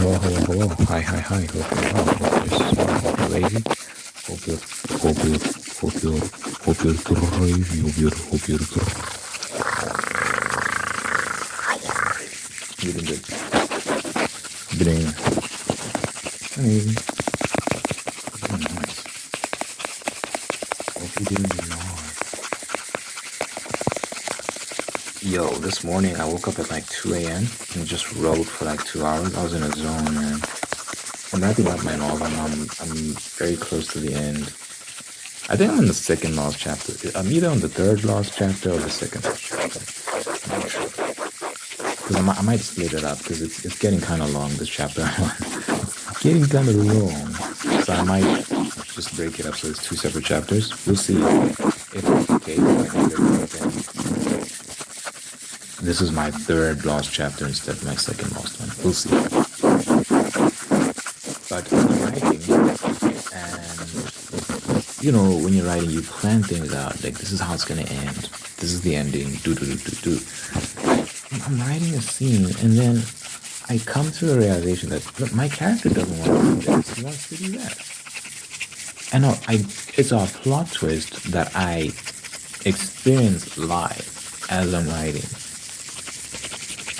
Hello, hello, hello. Hi, hi, hi. Hope you're well. Hope you're smart. Hope you're lazy. Hope you're, hope you're, hope you're, hope you're crazy. Hope you're You're doing good. You're doing amazing. You're doing nice. Hope you're doing nice. Yo, this morning I woke up at like 2 a.m. and just wrote for like 2 hours. I was in a zone, man. I'm wrapping up my novel. I'm very close to the end. I think I'm in the second last chapter. I'm either on the third last chapter or the second last chapter. I'm not sure. Because I might split it up because it's getting kind of long, this chapter. It's getting kind of long. So I might just break it up so it's 2 separate chapters. We'll see if it's the case. Like I said, this is my third last chapter instead of my second last one. We'll see. But when you're writing, and you know, when you're writing, you plan things out. Like, this is how it's gonna end. This is the ending. Do. I'm writing a scene, and then I come to the realization that look, my character doesn't want to do this. He wants to do that. And it's a plot twist that I experience live as I'm writing.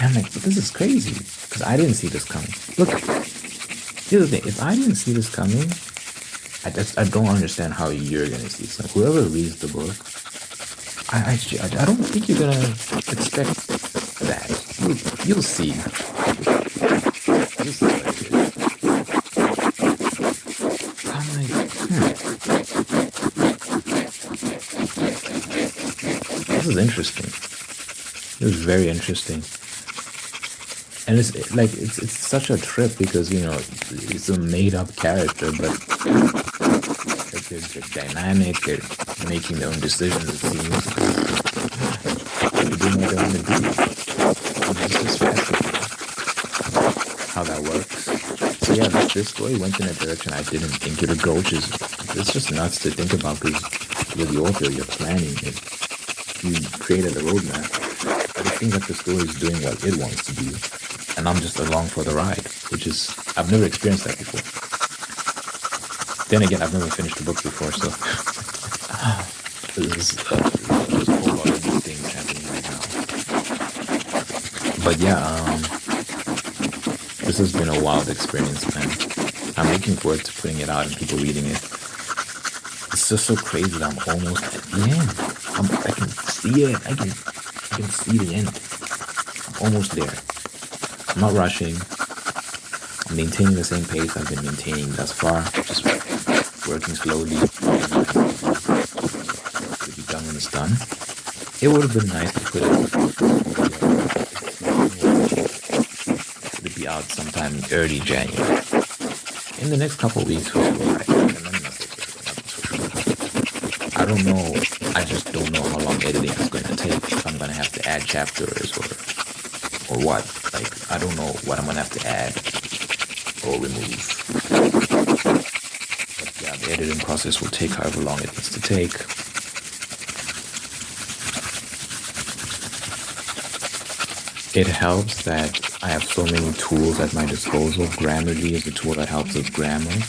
And I'm like, but this is crazy because I didn't see this coming. Look, here's the thing: if I didn't see this coming, I don't understand how you're gonna see this. Whoever reads the book, I don't think you're gonna expect that. You'll see. You'll see what it is. I'm like, this is interesting. It was very interesting. And it's such a trip because, you know, it's a made-up character, but they're dynamic, they're making their own decisions, it seems. They're doing what they want to do. It's just fascinating how that works. So yeah, this story went in a direction I didn't think it would go, which is, it's just nuts to think about because you're the author, you're planning it. You created a roadmap, but it seems like the story is doing what it wants to do. And I'm just along for the ride, which is, I've never experienced that before. Then again, I've never finished the book before, so there's a whole lot of new things happening right now. But yeah, this has been a wild experience, man. I'm looking forward to putting it out and people reading it. It's just so crazy that I'm almost at the end. I can see it. I can see the end. I'm almost there. I'm not rushing. I'm maintaining the same pace I've been maintaining thus far. Just working slowly. To be done when it's done. It would have been nice to put it be out sometime in early January. In the next couple of weeks for sure. I don't know. I just don't know how long editing is going to take. If I'm going to have to add chapters or what. Like, I don't know what I'm going to have to add or remove. But yeah, the editing process will take however long it needs to take. It helps that I have so many tools at my disposal. Grammarly is a tool that helps with grammar.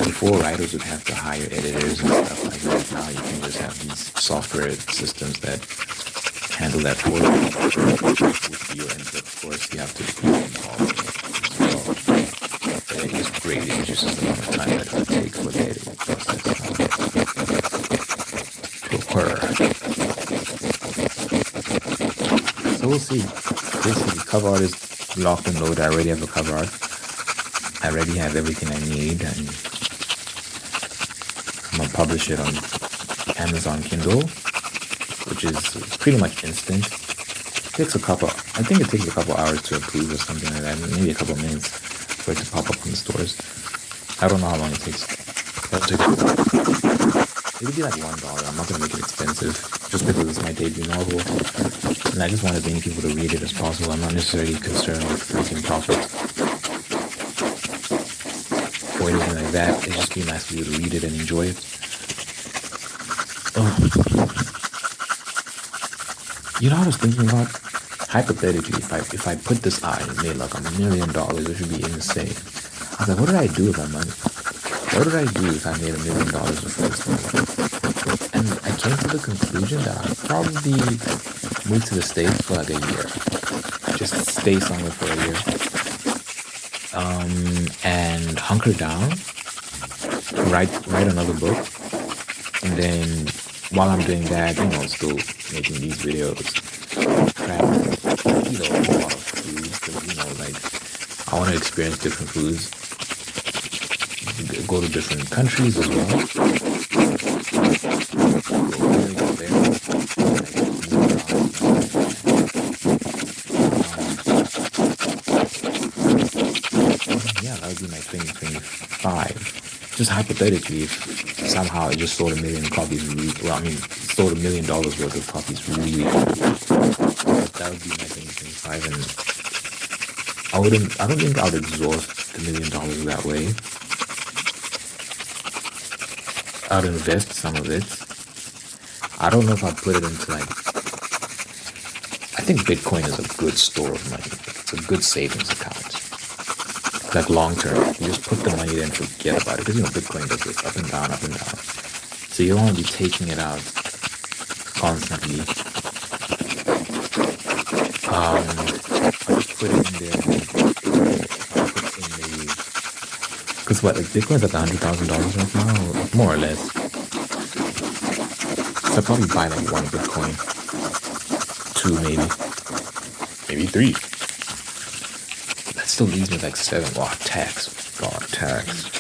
Before, writers would have to hire editors and stuff like that. Now you can just have these software systems that handle that for you. With you, and of course you have to be involved in it as well. But it is great. It reduces the amount of time that it would take for the editing process to occur. So we'll see. Basically, cover art is locked and loaded. I already have a cover art. I already have everything I need, and I'm gonna publish it on Amazon Kindle, which is pretty much instant. I think it takes a couple hours to approve or something like that, maybe a couple of minutes for it to pop up in the stores. I don't know how long it takes. It'll be like $1. I'm not gonna make it expensive just because it's my debut novel, and I just want as many people to read it as possible. I'm not necessarily concerned with making profit or anything like that. It'd just be nice for you to read it and enjoy it. Oh. You know what I was thinking about? hypothetically, if I put this out and made like $1 million, which would be insane. I was like, what did I do with my money? What did I do if I made $1 million the first time? And I came to the conclusion that I'd probably move to the States for like a year. Just stay somewhere for a year. And hunker down, write another book, and then while I'm doing that, still making these videos, travel, a lot of food, because like I want to experience different foods, go to different countries as well. Yeah, that would be my 2025. Just hypothetically, if somehow I just sold 1 million copies, sold $1 million worth of copies really quickly. That would be my 2025, and I don't think I would exhaust the $1 million that way. I'd invest some of it. I don't know if I'd put it into I think Bitcoin is a good store of money. It's a good savings account. Like long term, you just put the money there and forget about it, because Bitcoin does this up and down, up and down. So you don't want to be taking it out constantly. I'll just put it in there. I'll put in maybe, because Bitcoin's like $100,000 right now, more or less. So I'll probably buy like 1 Bitcoin, 2 maybe 3. That still leaves me like 7. Oh, tax. God, tax.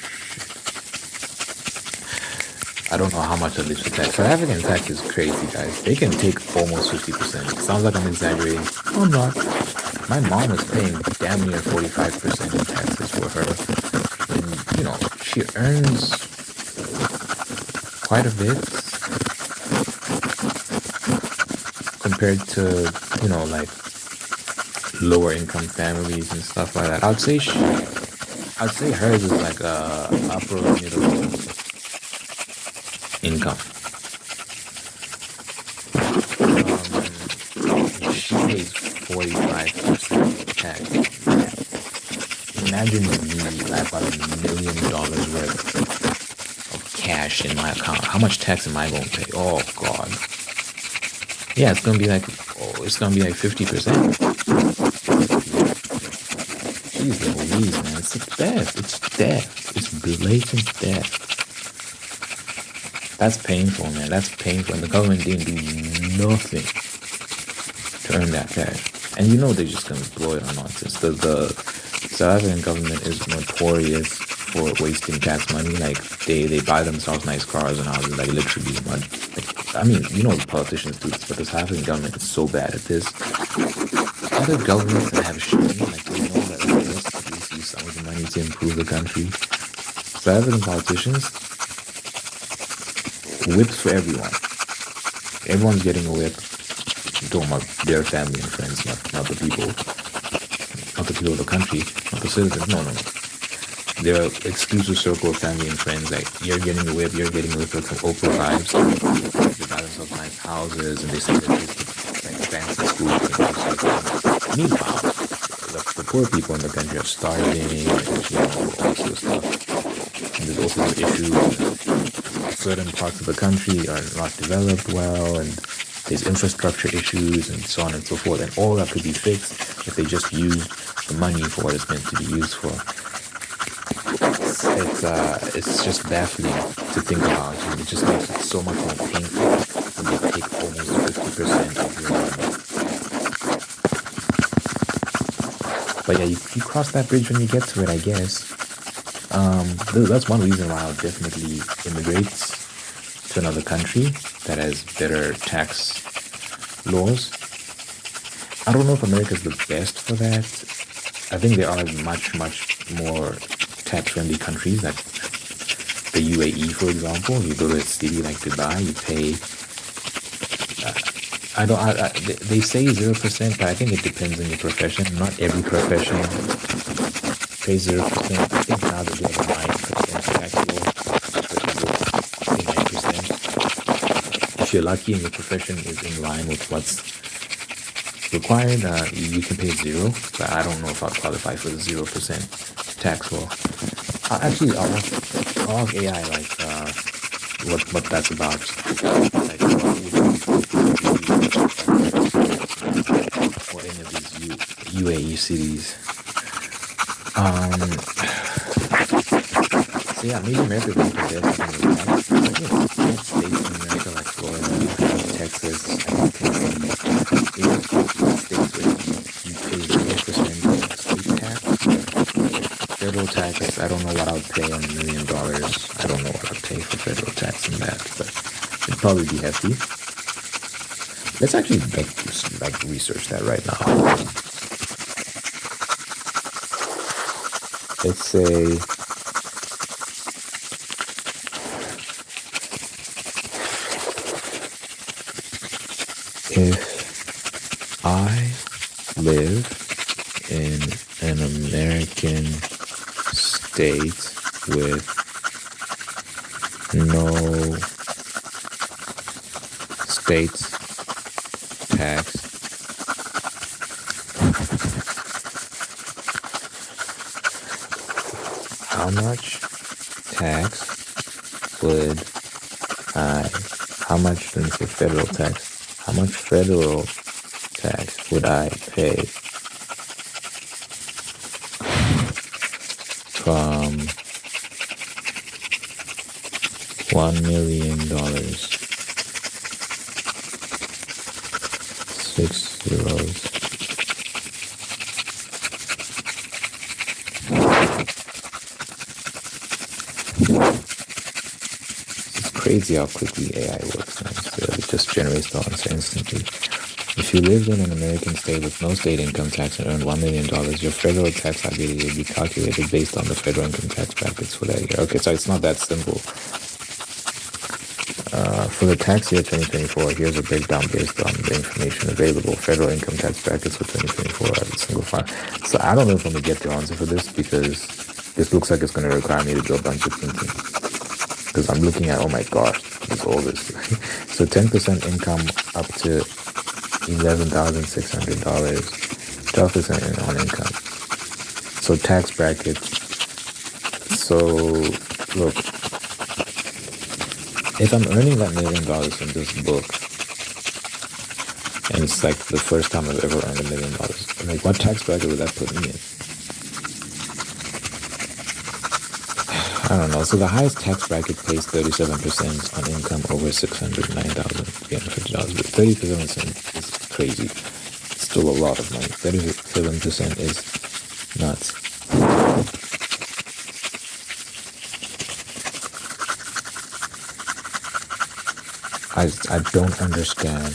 I don't know how much that leaves for tax. South African tax is crazy, guys. They can take almost 50%. Sounds like I'm exaggerating. No, I'm not. My mom is paying damn near 45% in taxes for her. And, she earns quite a bit compared to, lower income families and stuff like that. I'd say hers is like a upper middle income. She pays 45% tax. Imagine me, I bought $1 million worth of cash in my account. How much tax am I going to pay? Oh God. Yeah, it's gonna be like 50%. Jeez Louise, man, it's theft. It's theft. It's blatant theft. That's painful, man. That's painful. And the government didn't do nothing to earn that cash. And they're just gonna blow it on nonsense. The South African government is notorious for wasting tax money. Like they buy themselves nice cars and houses, like literally. The politicians do this, but the South African government is so bad at this. Other governments that have shown, they know that let's use some of the money to improve the country. South African politicians, whips for everyone. Everyone's getting a whip. I'm talking about their family and friends, not the people of the country, not the citizens. No. Their exclusive circle of family and friends, like you're getting a whip from Oprah vibes. They buy themselves nice houses and they send their kids to fancy schools. Meanwhile, the poor people in the country are starving and all sort of stuff. And there's also the issue certain parts of the country are not developed well, and there's infrastructure issues and so on and so forth. And all that could be fixed if they just used the money for what it's meant to be used for. It's just baffling to think about, and it just makes it so much more painful when they take almost 50% of your money. But yeah, you cross that bridge when you get to it, I guess. That's one reason why I'll definitely immigrate to another country that has better tax laws. I don't know if America's the best for that. I think there are much more tax-friendly countries, like the UAE, for example. You go to a city like Dubai, you pay. They say 0%, but I think it depends on your profession. Not every profession pays 0%. I think now they do have a 9% tax law, which is 9%. If you're lucky and your profession is in line with what's required, you can pay zero, but I don't know if I'll qualify for the 0% tax law. Actually, I'll ask AI like what that's about. Like or any of these UAE cities. So yeah, maybe America can compare something like that. But yeah, states in America like Florida, Texas, I think even states where you pay 0% state tax. Federal tax, I don't know what I would pay on $1 million. I don't know what I'd pay for federal tax on that, but it'd probably be hefty. Let's actually like research that right now. Let's say if I live in an American state with no state tax, how much tax would how much then for federal tax? How much federal tax would I pay from $1 million? 6 zeros. It's crazy how quickly AI works now. So it just generates the answer instantly. If you lived in an American state with no state income tax and earned $1 million, your federal tax liability will be calculated based on the federal income tax brackets for that year. Okay, so it's not that simple. For the tax year 2024, here's a breakdown based on the information available. Federal income tax brackets for 2024 are a single file. So I don't know if I'm going to get the answer for this because this looks like it's going to require me to do a bunch of thinking. Because I'm looking at, oh my gosh, there's all this. So 10% income up to $11,600, 12% on income. So tax brackets. So look, if I'm earning that $1 million from this book, and it's like the first time I've ever earned $1 million, like what tax bracket would that put me in? I don't know. So the highest tax bracket pays 37% on income over $609,350. But 37% is crazy. It's still a lot of money. 37% is nuts. I don't understand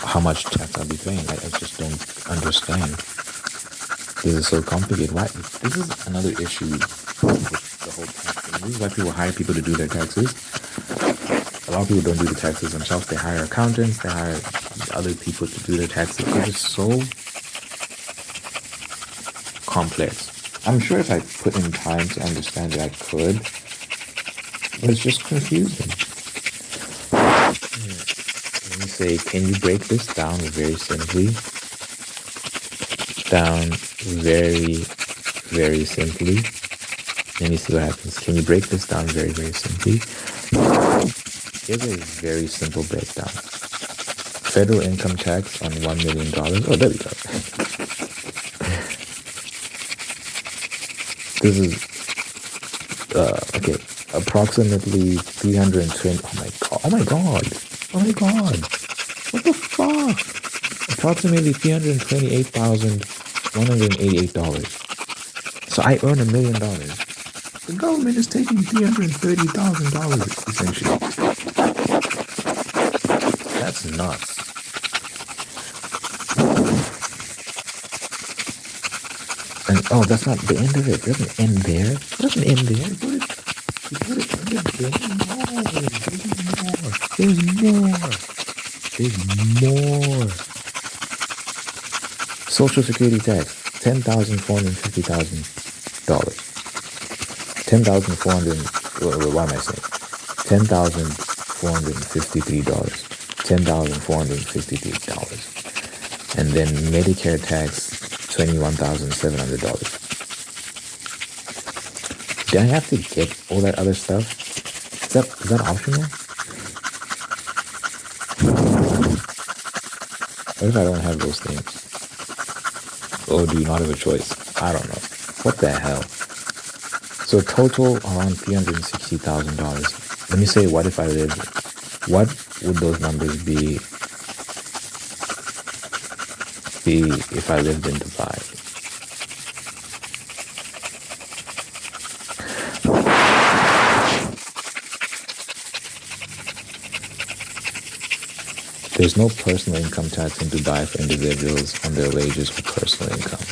how much tax I'll be paying. I just don't understand. This is so complicated. Why? This is another issue with the whole tax thing. This is why people hire people to do their taxes. A lot of people don't do the taxes themselves. They hire accountants. They hire other people to do their taxes. It's just so complex. I'm sure if I put in time to understand it, I could. But it's just confusing. Let me say, can you break this down very simply? Down very, very simply. Let me see what happens. Can you break this down very, very simply? Here's a very simple breakdown. Federal income tax on $1 million. Oh, there we go. This is, okay, approximately 320. Oh my god. Oh my god. Oh my god. What the fuck? Approximately $328,188. So I earn $1 million. The government is taking $330,000 essentially. That's nuts. And oh, that's not the end of it. It doesn't end there. It doesn't end there. You put it there. There's more. There's more. Social Security tax, $10,450,000. $10,400. What am I saying? $10,453. $10,453. And then Medicare tax, $21,700. Do I have to get all that other stuff? Is that optional? What if I don't have those things? Or do you not have a choice? I don't know. What the hell? So total around $360,000. Let me say, what if I lived? What would those numbers be if I lived in Dubai? There's no personal income tax in Dubai for individuals on their wages or personal income.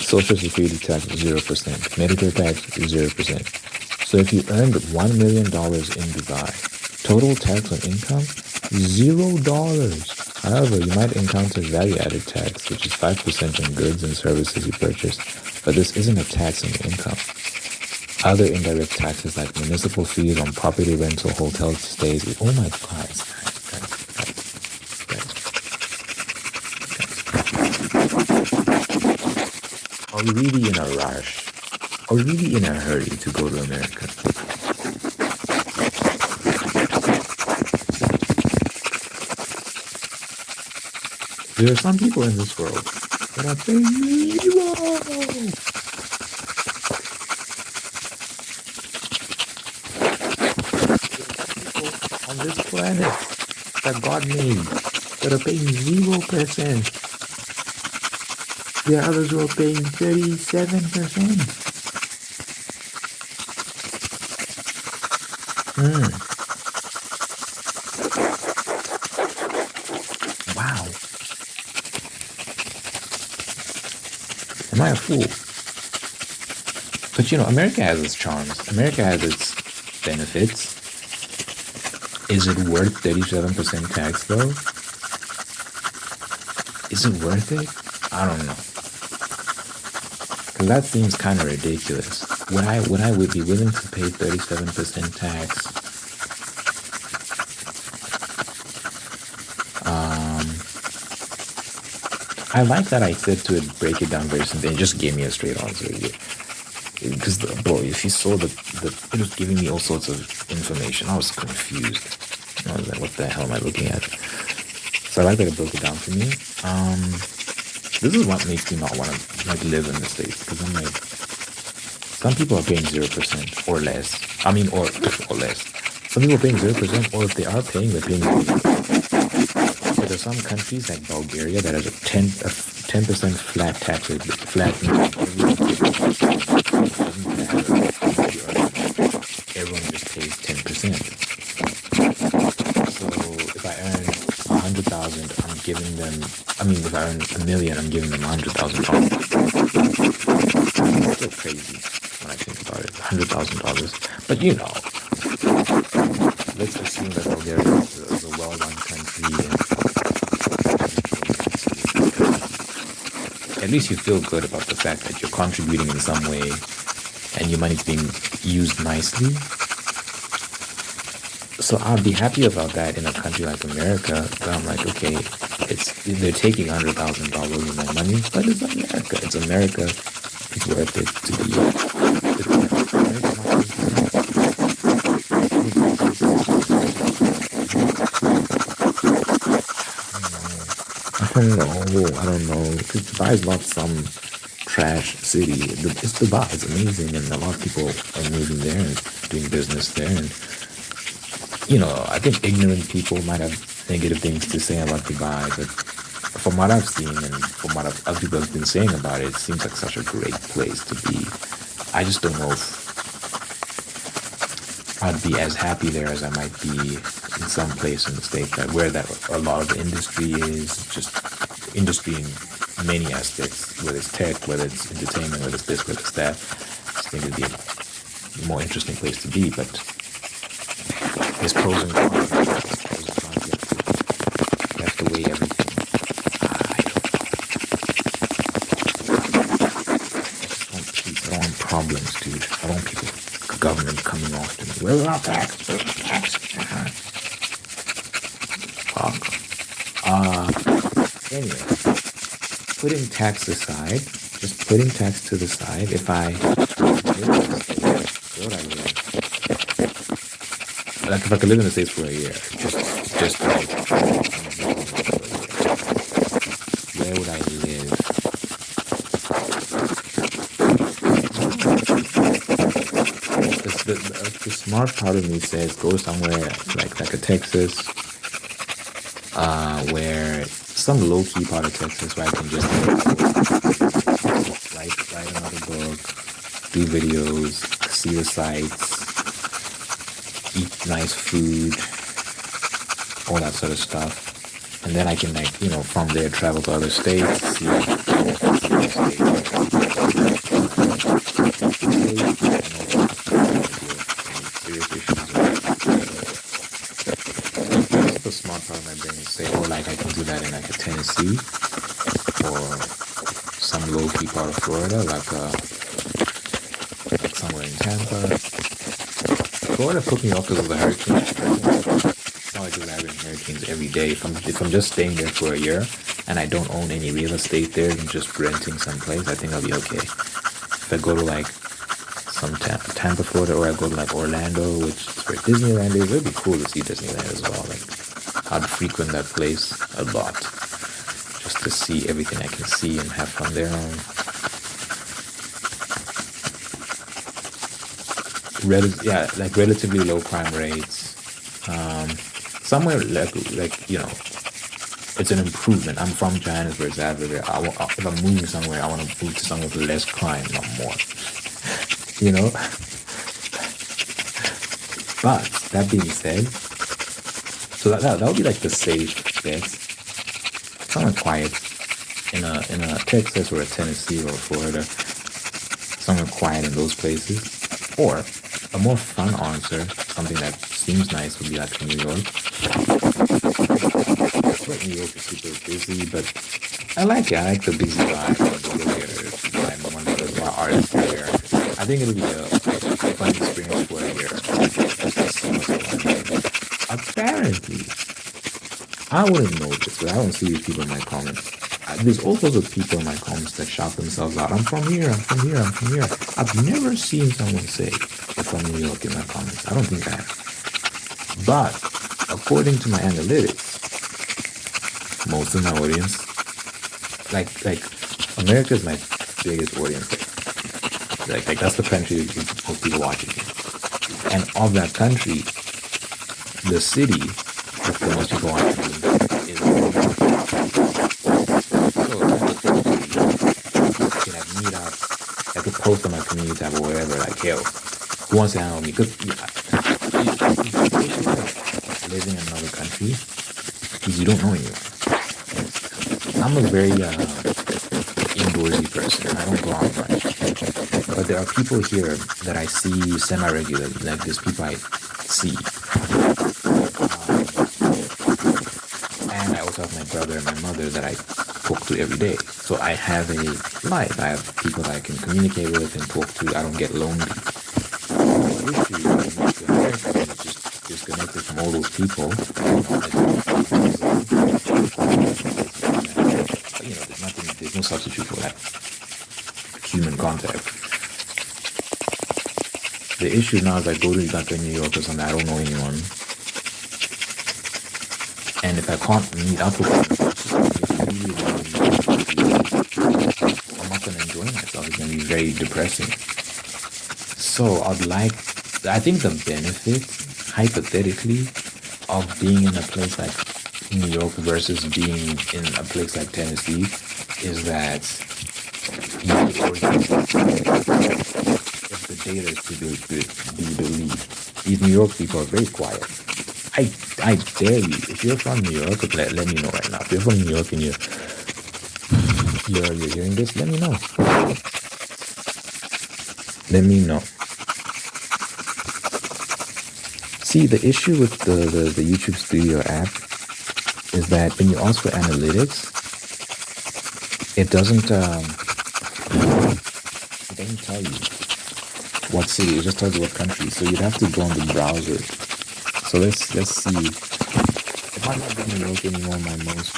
Social Security tax is 0%. Medicare tax is 0%. So if you earned $1 million in Dubai, total tax on income, $0. However, you might encounter value-added tax, which is 5% on goods and services you purchase, but this isn't a tax on your income. Other indirect taxes like municipal fees on property rental, hotel stays. Oh my God, guys. Are we really in a rush? Are we really in a hurry to go to America? There are some people in this world that are paying zero. On this planet that God made that are paying 0%. There are others who are paying 37%. Wow. Am I a fool? But America has its charms. America has its benefits. Is it worth 37% tax though? Is it worth it? I don't know. Cause that seems kind of ridiculous. Would I be willing to pay 37% tax? I like that I said to break it down very simply and just gave me a straight answer. Because bro, if you saw it was giving me all sorts of information. I was confused. I was like, what the hell am I looking at? So I like that it broke it down for me. This is what makes me not want to live in the States, because I'm like, some people are paying 0% or less. I mean, or less. Some people are paying 0%, or if they are paying, they're paying. But there's some countries like Bulgaria that has a 10% flat tax rate, everyone just pays 10%. So if I earn 100,000, I'm giving them. I mean, if I earn $1 million, I'm giving them $100,000. It's still crazy when I think about it, $100,000. But let's assume that Bulgaria is a well-run country. At least you feel good about the fact that you're contributing in some way, and your money's being used nicely. So I'd be happy about that in a country like America. But I'm like, okay, they're taking $100,000 of my money, but it's America. It's America. It's worth it to be. I don't know. Dubai is not some trash city. It's Dubai. It's amazing, and a lot of people are moving there and doing business there. And I think ignorant people might have negative things to say about Dubai, but from what I've seen and from what other people have been saying about it, it seems like such a great place to be. I just don't know if I'd be as happy there as I might be in some place in the States where a lot of the industry is, just industry in many aspects, whether it's tech, whether it's entertainment, whether it's this, whether it's that. I think it'd be a more interesting place to be, but there's pros and cons. You have to weigh everything. I just want peace. I don't want problems, dude. I don't want people, government coming after me. Where's our tax? Where's our tax? Anyway, putting tax aside, just putting tax to the side, if I where would I live? Like if I could live in the States for a year, just like where would I live? The smart part of me says go somewhere like a Texas, where some low key part of Texas where I can just write another book, do videos, see the sights, eat nice food, all that sort of stuff. And then I can from there travel to other states, see the smart part of my brain is say, oh, like I can do that in like a Tennessee or some low-key part of Florida, like somewhere in Tampa. Florida put me off because of the hurricanes. It's not like we're having hurricanes every day. If I'm just staying there for a year and I don't own any real estate there and just renting someplace, I think I'll be okay. If I go to like some Tampa, Florida, or I go to like Orlando, which is where Disneyland is, it'd be cool to see Disneyland as well. Like I'd frequent that place a lot just to see everything I can see and have fun there. Like relatively low crime rates. Somewhere like it's an improvement. I'm from Johannesburg, South Africa. If I'm moving somewhere, I want to move to somewhere with less crime, not more. But that being said, so that would be like the safe bet. Somewhere quiet in a Texas or a Tennessee or Florida. Somewhere quiet in those places. Or a more fun answer, something that seems nice, would be like New York. But New York is super busy, but I like it. I like the busy vibe. I'm one of the artists there. I think it'll be a fun experience for a year. Apparently, I wouldn't know this, but I don't see these people in my comments. There's all sorts of people in my comments that shout themselves out, I'm from here, I'm from here, I'm from here. I've never seen someone say they're from New York in my comments. I don't think I have. But according to my analytics, most of my audience, like America is my biggest audience. Like that's the country with most people watching me. And of that country, the city with the most people watching me is New York. I could post on my community tab or whatever, like, yo, who wants to hang out with me? Because living in another country, because you don't know anyone. I'm a very indoorsy person. I don't go out much. But there are people here that I see semi-regularly. Like, there's people I see. And I also have my brother and my mother that I talk to every day. So I have a life. I have people that I can communicate with and talk to. I don't get lonely. The issue when you move to America is just disconnected from all those people. There's no substitute for that human contact. The issue now is I go to like New York or something, I don't know anyone. And if I can't meet up with them, I'm not going to enjoy myself. It's going to be very depressing. So I think the benefit, hypothetically, of being in a place like New York versus being in a place like Tennessee is that you could organize if the data is to be believed. These New York people are very quiet. I dare you, if you're from New York, let me know right now. If you're from New York and you're hearing this, let me know. Let me know. See, the issue with the YouTube Studio app is that when you ask for analytics, it doesn't tell you what city. It just tells you what country. So you'd have to go on the browser. So let's see. It might not be New York anymore. My most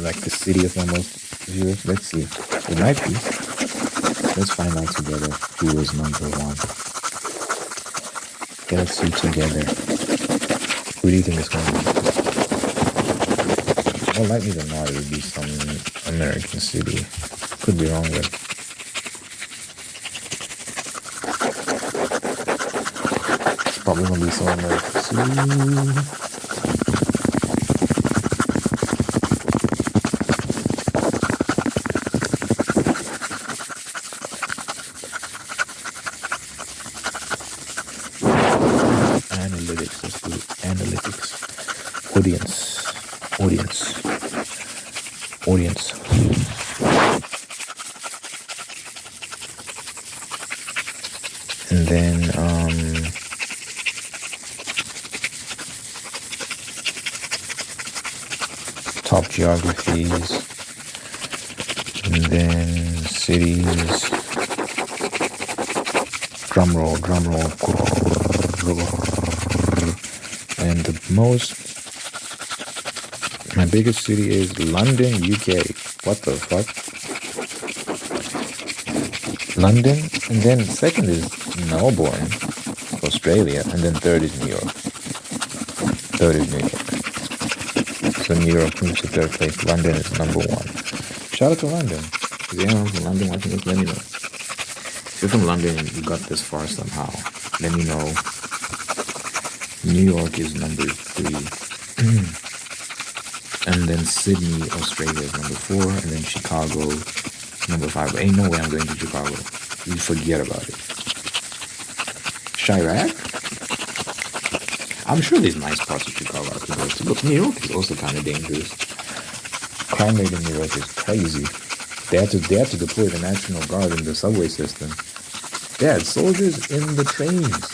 like the city of my most viewers. Let's see. It might be. Let's find out together who is number one. Let's see together. Who do you think is going to be? More likely than not, it would be some American city. Could be wrong, but probably gonna be some American city. Analytics, let's do analytics. Audience. And then top geographies, and then cities. Drum roll. And my biggest city is London, UK. What the fuck? London, and then second is Melbourne, Australia, and then third is New York. So New York moves to third place. London is number one. Shout out to London. Is anyone from London watching this? Let me know. If you're from London and you got this far somehow, let me know. New York is number 3. And then Sydney, Australia is number 4. And then Chicago, number 5. Ain't no way I'm going to Chicago. You forget about it. Chirac? I'm sure there's nice parts of Chicago I can go to. But New York is also kind of dangerous. Crime rate in New York is crazy. They had to deploy the National Guard in the subway system. They had soldiers in the trains.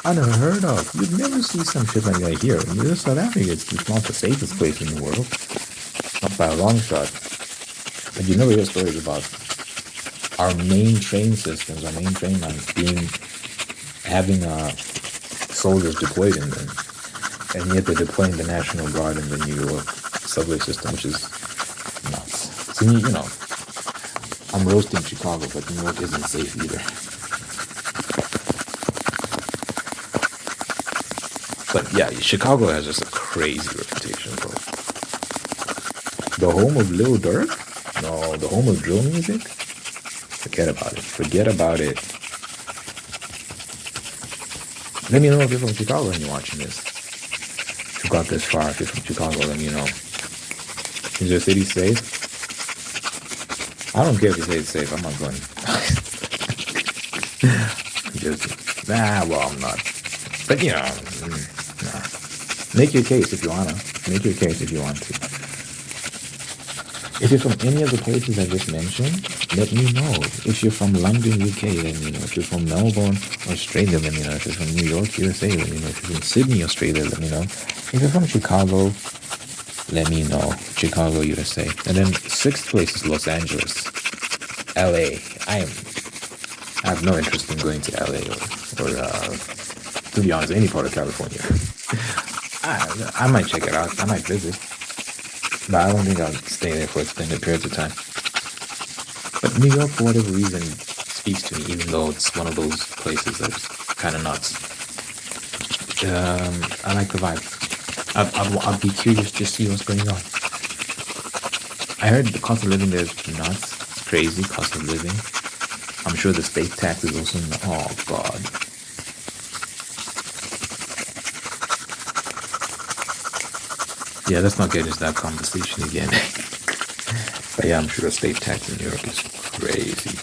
I never heard of. You'd never see some shit like that here. South Africa is not the safest place in the world. Not by a long shot. But you never hear stories about our main train systems, our main train lines having soldiers deployed in them. And yet they're deploying the National Guard in the New York subway system, which is nuts. So, you know, I'm roasting Chicago, but New York isn't safe either. But yeah, Chicago has just a crazy reputation, bro. The home of Lil Durk? No, the home of drill music? Forget about it. Let me know if you're from Chicago and you're watching this. If you got this far, if you're from Chicago, let me know. Is your city safe? I don't care if you say it's safe, I'm not going. I'm not. But you know, make your case if you wanna. Make your case if you want to. If you're from any of the places I just mentioned, let me know. If you're from London, UK, let me know. If you're from Melbourne, Australia, let me know. If you're from New York, USA, let me know. If you're from Sydney, Australia, let me know. If you're from Chicago, let me know. Chicago, USA. And then 6th place is Los Angeles. LA. I have no interest in going to LA or to be honest, any part of California. I might check it out. I might visit. But I don't think I'll stay there for extended periods of time. But New York, for whatever reason, speaks to me, even though it's one of those places that's kind of nuts. I like the vibe. I'll be curious to see what's going on. I heard the cost of living there is nuts. It's crazy, cost of living. I'm sure the state tax is also oh god. Yeah, let's not get into that conversation again. But yeah, I'm sure the state tax in New York is crazy.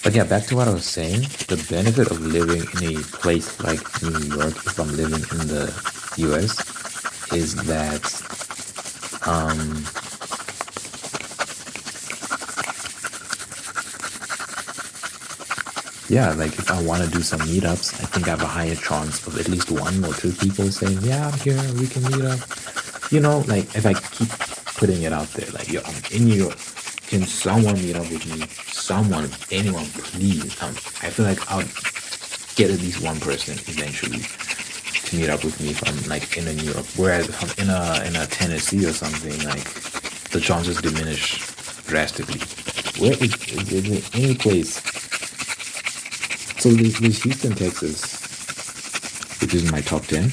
But yeah, back to what I was saying. The benefit of living in a place like New York, if I'm living in the US, is that yeah, like if I want to do some meetups, I think I have a higher chance of at least 1 or 2 people saying, yeah, I'm here, we can meet up. You know, like if I keep putting it out there, like, yo, I'm in New York. Can someone meet up with me? Someone, anyone, please. I feel like I'll get at least one person eventually. to meet up with me if I'm like in a New York. Whereas if I'm in a Tennessee or something, like the chances diminish drastically. Where is it any place? So there's Houston, Texas, which is in my top 10.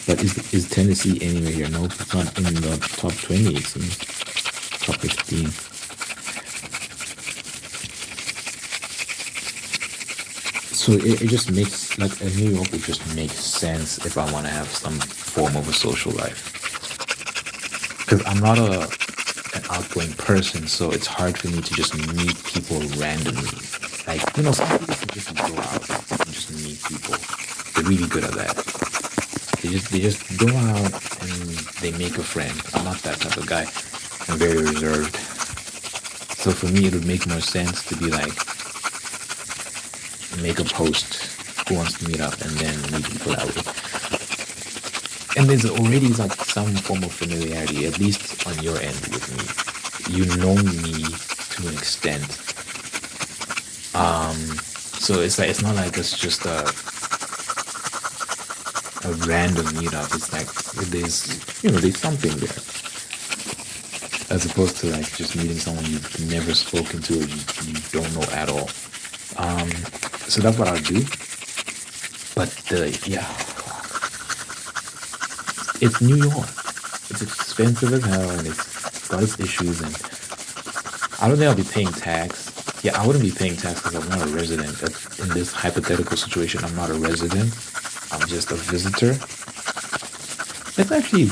But is Tennessee anywhere here? No, it's not in the top 20, it seems. Top 15. So it just makes, like, New York would just make sense if I want to have some form of a social life. Because I'm not an outgoing person, so it's hard for me to just meet people randomly. Like, some people can just go out and just meet people. They're really good at that. They just go out and they make a friend. I'm not that type of guy. I'm very reserved. So for me, it would make more sense to be like, make a post, who wants to meet up, and then meet people that way. And there's already like some form of familiarity, at least on your end with me. You know me to an extent. So it's like, it's not like it's just a random meetup. It's like there's something there, as opposed to like just meeting someone you've never spoken to or you don't know at all. So that's what I'll do. But it's New York. It's expensive as hell, and it's got its issues, and I don't think I'll be paying tax. Yeah, I wouldn't be paying tax because I'm not a resident. In this hypothetical situation, I'm not a resident. I'm just a visitor. Let's actually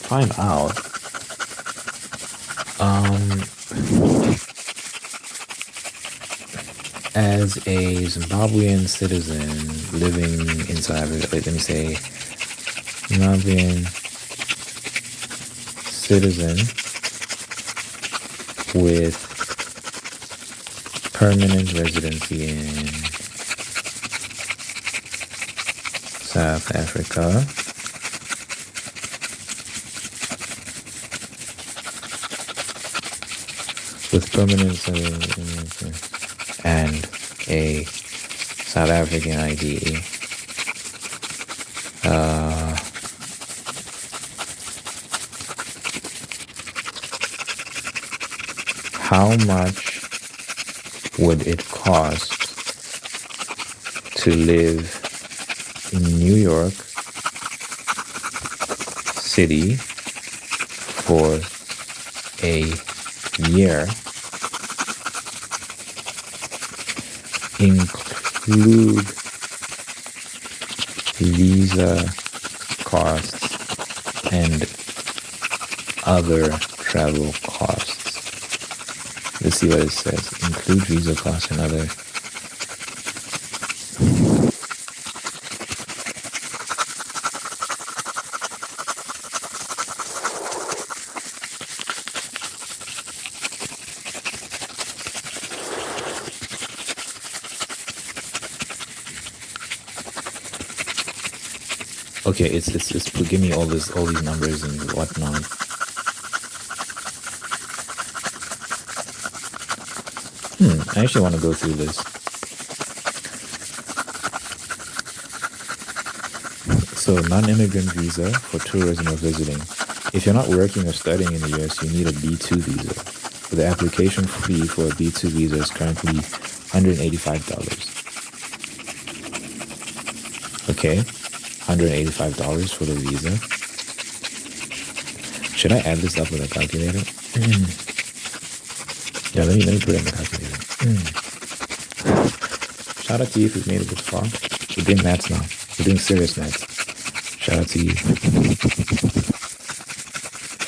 find out. As a Zimbabwean citizen living in South Africa, let me say, Zimbabwean citizen with permanent residency in South Africa. With permanent and a South African ID. How much would it cost to live in New York City for a year, include visa costs and other travel costs? Let's see what it says. Include visa costs and other. Okay, it's give me all these numbers and whatnot. I actually want to go through this. So, non-immigrant visa for tourism or visiting. If you're not working or studying in the US, you need a B2 visa. The application fee for a B2 visa is currently $185. Okay, $185 for the visa. Should I add this up with a calculator? Yeah, let me put it in the calculator. Shout out to you if you've made it this far. We're doing maths now. We're doing serious maths. Shout out to you.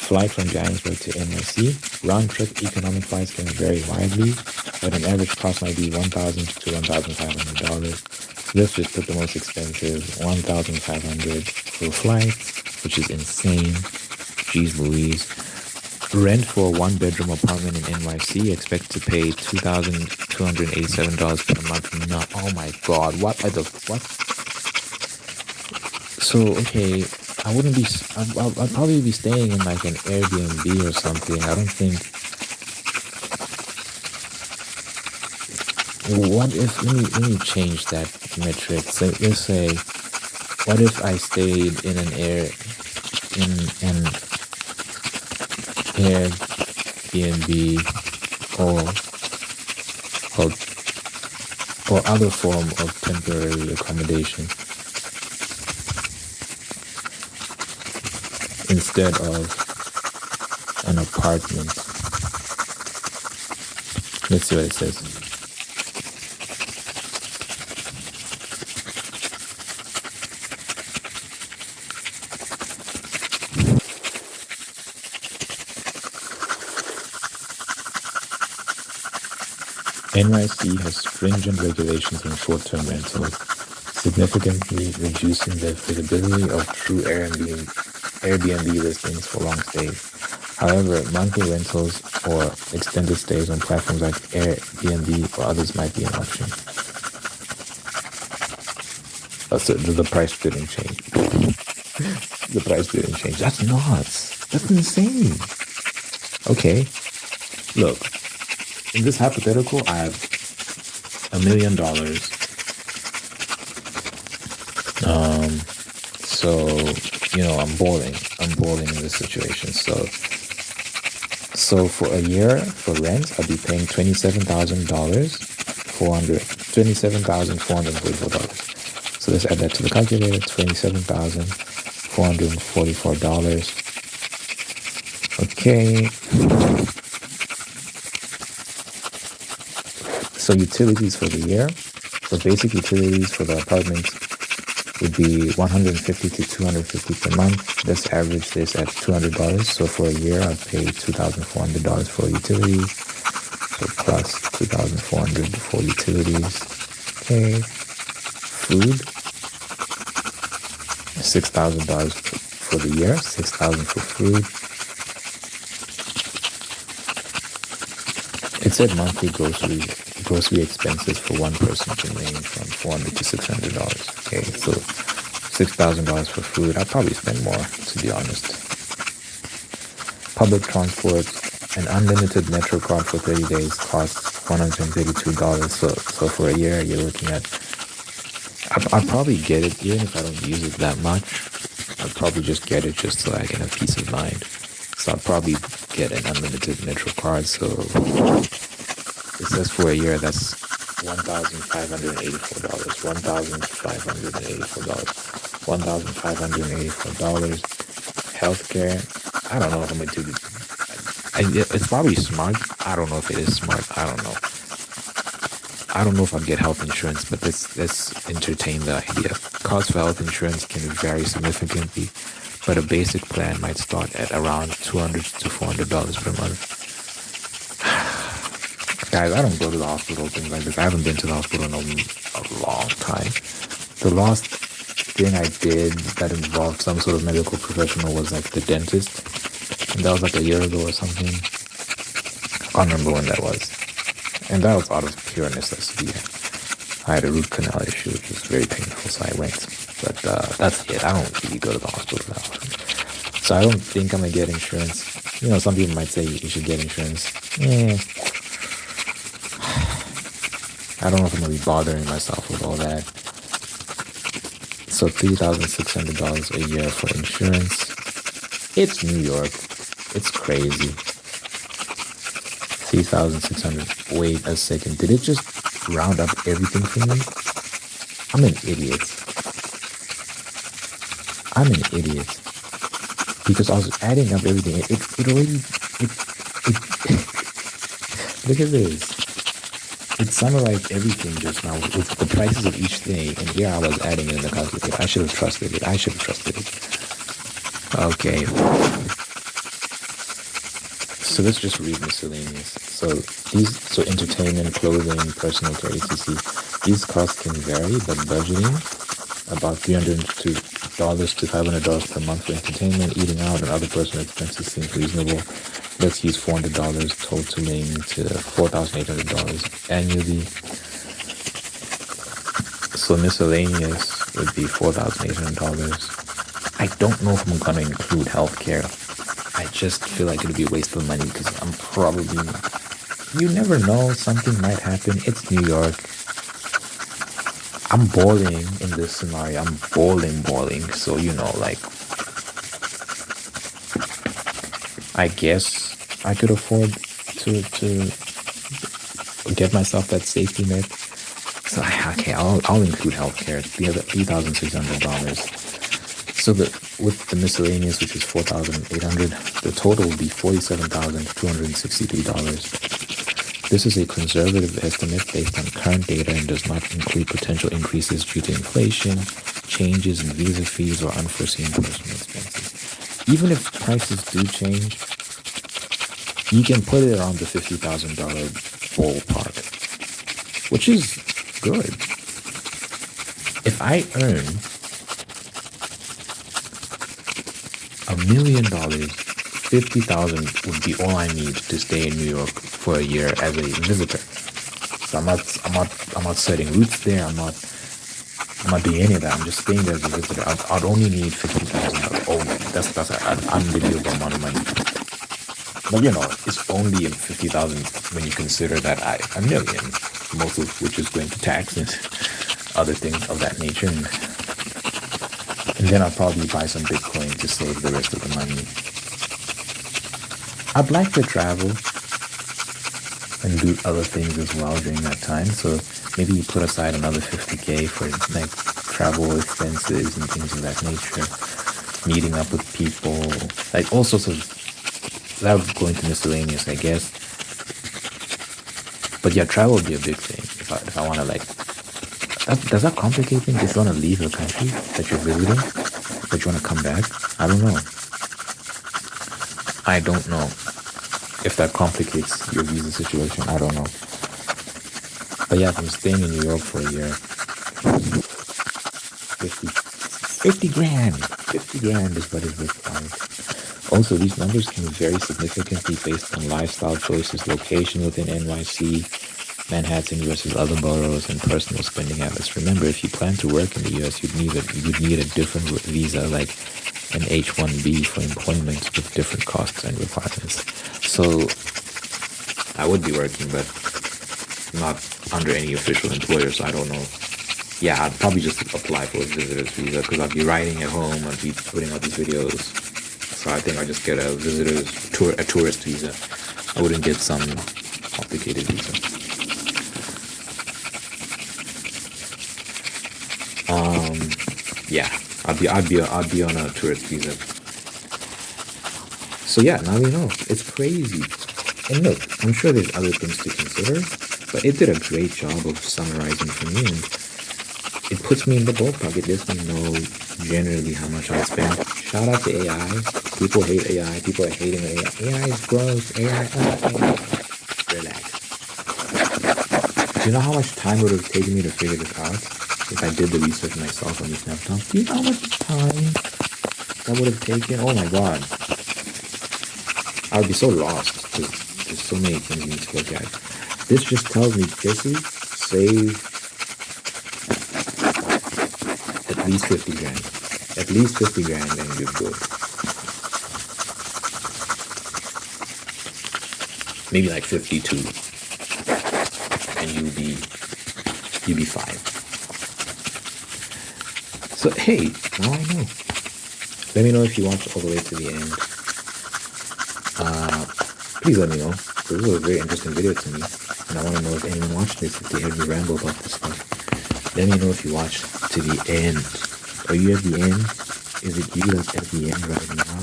Flight from Johannesburg to NYC. Round trip economic flights can vary widely, but an average cost might be $1,000 to $1,500. Let's just put the most expensive, $1,500 for flights, which is insane. Jeez Louise. Rent for a one-bedroom apartment in NYC, expect to pay $2,287 per month. No, oh my God, what? So, okay, I'll probably be staying in like an Airbnb or something. I don't think what if let me change that metric. So let's say, what if I stayed in an Airbnb or or or other form of temporary accommodation instead of an apartment. Let's see what it says. NYC has stringent regulations on short-term rentals, significantly reducing the availability of true Airbnb listings for long stays. However, monthly rentals or extended stays on platforms like Airbnb or others might be an option. So the price didn't change. The price didn't change. That's nuts. That's insane. Okay. Look, in this hypothetical, I have $1 million. So, I'm balling. I'm balling in this situation. So for a year for rent, I'll be paying $27,444. So let's add that to the calculator. $27,444. Okay. So utilities for the year. So basic utilities for the apartment would be $150 to $250 per month. Let's average this at $200. So for a year, I'd pay $2,400 for utilities. So plus $2,400 for utilities. Okay. Food. $6,000 for the year. $6,000 for food. It said monthly grocery expenses for one person can range from $400 to $600. Okay, so $6,000 for food. I'd probably spend more, to be honest. Public transport, an unlimited Metro card for 30 days costs $132. So for a year, you're looking at. I'd probably get it, even if I don't use it that much. I'd probably just get it just so I can have peace of mind. So I'd probably get an unlimited Metro card. So it says for a year, that's $1,584. $1,584. Healthcare. I don't know if I'm going to do it. It's probably smart. I don't know if it is smart. I don't know. I don't know if I'd get health insurance, but let's entertain the idea. Cost for health insurance can vary significantly, but a basic plan might start at around $200 to $400 per month. Guys, I don't go to the hospital, things like this. I haven't been to the hospital in a long time. The last thing I did that involved some sort of medical professional was like the dentist. And that was like a year ago or something. I can't remember when that was. And that was out of pure necessity. I had a root canal issue, which was very painful, so I went. But that's it. I don't really go to the hospital that often. So I don't think I'm going to get insurance. Some people might say you should get insurance. I don't know if I'm going to be bothering myself with all that. So $3,600 a year for insurance. It's New York. It's crazy. 3,600. Wait a second. Did it just round up everything for me? I'm an idiot. Because I was adding up everything. It already... Look at this. It summarized everything just now with the prices of each thing. And here I was adding it in the calculator. I should have trusted it. Okay. So let's just read miscellaneous. So entertainment, clothing, personal care, etc. These costs can vary, but budgeting about $300 to $500 per month for entertainment, eating out, and other personal expenses seems reasonable. Let's use $400, totaling to $4,800 annually. So miscellaneous would be $4,800. I don't know if I'm gonna include healthcare. I just feel like it'd be a waste of money because I'm probably you never know. Something might happen. It's New York. I'm balling in this scenario. I'm balling. So, like, I guess I could afford to get myself that safety net. So, okay, I'll include healthcare. The other $3,600. So with the miscellaneous, which is $4,800, the total will be $47,263. This is a conservative estimate based on current data and does not include potential increases due to inflation, changes in visa fees, or unforeseen personal expenses. Even if prices do change, you can put it around the $50,000 ballpark, which is good. If I earn $1 million, 50,000 would be all I need to stay in New York for a year as a visitor. So I'm not setting roots there. I'm not doing any of that. I'm just staying there as a visitor. I'd only need 50,000. Oh, that's an unbelievable amount of money. But it's only 50,000 when you consider that $1 million, most of which is going to tax and other things of that nature. And then I'll probably buy some Bitcoin to save the rest of the money. I'd like to travel and do other things as well during that time. So maybe you put aside another $50K for like travel expenses and things of that nature. Meeting up with people, like all sorts of, that would go into miscellaneous, I guess. But yeah, travel would be a big thing if I want to like. Does that complicate things? If you want to leave the country that you're visiting, but you want to come back? I don't know. If that complicates your visa situation. I don't know. But yeah, if I'm staying in New York for a year, 50 grand. 50 grand is what is required. Also, these numbers can vary significantly based on lifestyle choices, location within NYC, Manhattan versus other boroughs, and personal spending habits. Remember, if you plan to work in the US, you'd need a different visa, like an H-1B for employment with different costs and requirements. So I would be working, but not under any official employer, so I don't know. Yeah, I'd probably just apply for a visitor's visa because I'd be writing at home, I'd be putting out these videos. So I think I'd just get a tourist visa. I wouldn't get some complicated visa. Yeah, I'd be on a tourist visa. So yeah, now we know. It's crazy. And look, I'm sure there's other things to consider, but it did a great job of summarizing for me, and it puts me in the ballpark. It lets me know generally how much I spend. Shout out to AI. People hate AI. People are hating AI. AI is gross. AI. Relax. Do you know how much time would have taken me to figure this out? If I did the research myself on this laptop, do you know how much time that would have taken? Oh my god. I would be so lost because there's so many things you need to look at. This just tells me, Jesse, save at least 50 grand. At least 50 grand and you're good. Maybe like 52. And you'll be fine. So hey, now I know. Let me know if you watched all the way to the end. Please let me know. This was a very interesting video to me, and I want to know if anyone watched this, if they heard me ramble about this stuff. Let me know if you watched to the end. Are you at the end? Is it you that's at the end right now?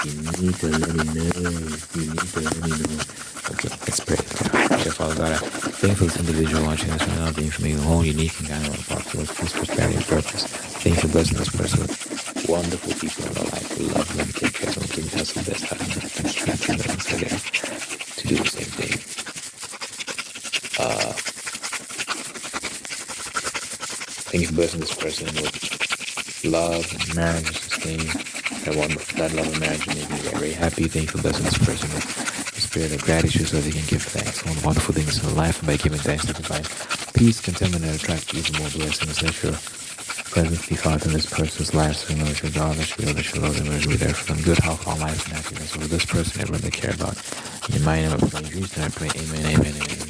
You need to let me know. Okay, let's pray. Dear Father God, I thank you for this individual watching this right now. Thank you for making a whole unique and kind of popular peace, prosperity, and purpose. Thank you for blessing this person with wonderful people in their life who love them, take care of them, giving us the best out of them, and strengthen them so they to do the same thing. Thank you for blessing this person with love and marriage and sustaining that love and marriage and making me very happy. Thank you for blessing this person with the spirit of gratitude so they can give thanks on wonderful things in life, and by giving thanks to divine peace, contentment, and attract even more blessings. Let your presence be felt in this person's life, so we know that your God, that you know that your Lord, and will be there for them. Good health, all life, and happiness over this person, everyone they care about. In your mighty name, I pray, in Jesus' name I pray, amen, amen, amen.